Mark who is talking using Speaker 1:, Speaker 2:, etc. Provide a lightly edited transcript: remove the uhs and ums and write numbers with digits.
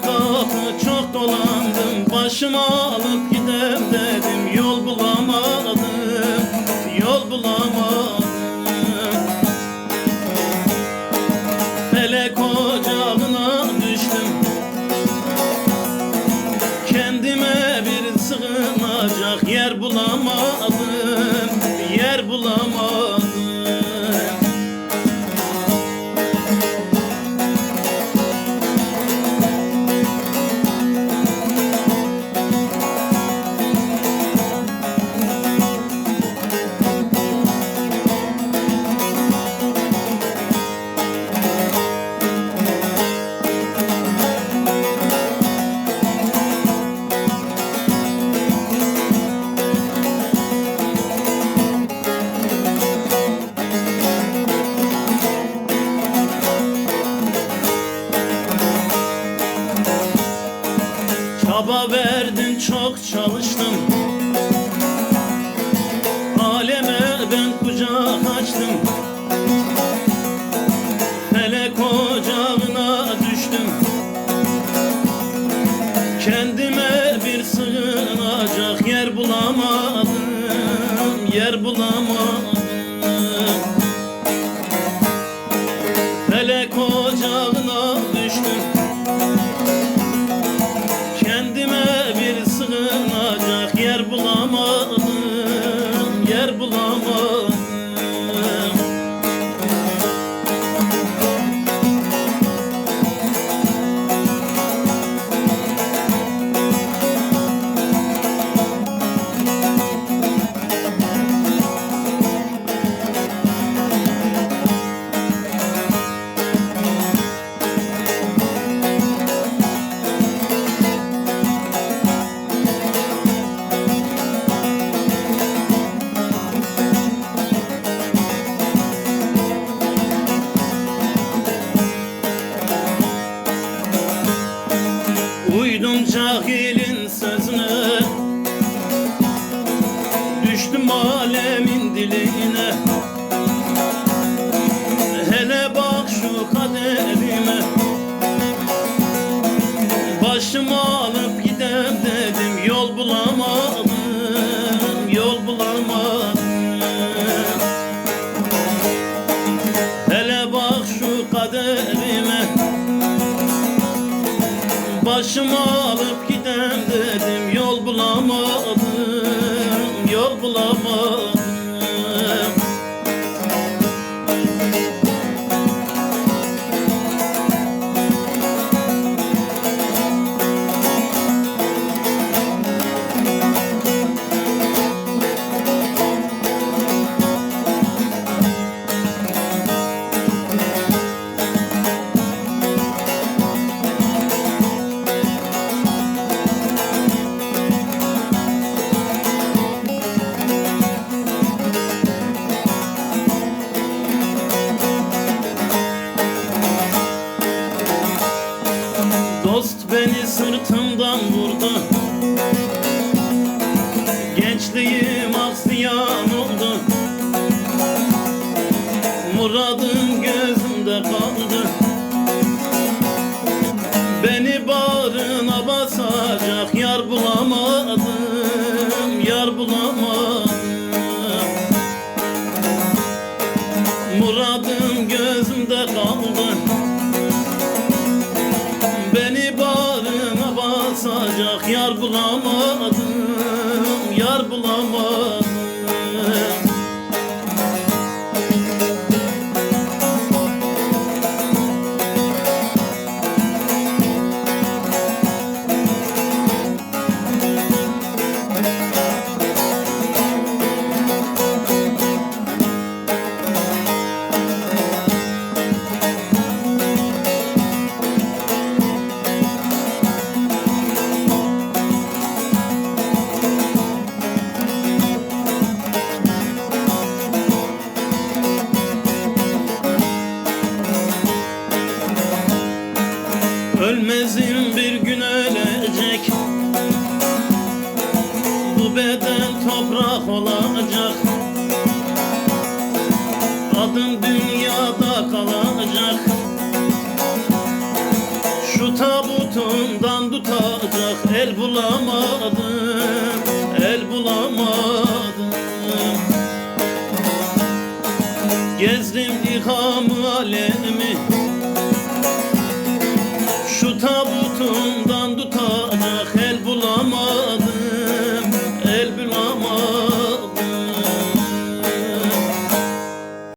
Speaker 1: sokakı çok dolandım, başıma alıp gidem dedim, yol bulamadım, yol bulamadım. Felek ocağına düştüm, kendime bir sığınacak yer bulamadım, yer bulamadım. Çaba verdim, çok çalıştım, aleme ben kucak açtım. Felek ocağına düştüm, kendime bir sığınacak yer bulamadım, yer bulamadım. Felek ocağına düştüm, kendime bir sığınacak yer bulamadım, yer bulamadım. Uydum cahilin sözüne, düştüm alemin diline. Hele bak şu kaderime, başımı alıp gidem dedim, yol bulamadım, yol bulamadım. Hele bak şu kaderime, başımı alıp gidem dedim, yol bulamadım, yol bulamadım. Dost beni sırtımdan vurdu, gençliğim akziyan oldu. Muradım gözümde kaldı, beni bağrına basacak yar bulamadım, yar bulamadım. Muradım gözümde kaldı, beni bağrına basacak yar bulamadım, yar bulamadım. Ölmezim bir gün ölecek, bu beden toprak olacak. Adım dünyada kalacak, şu tabutun Bülbül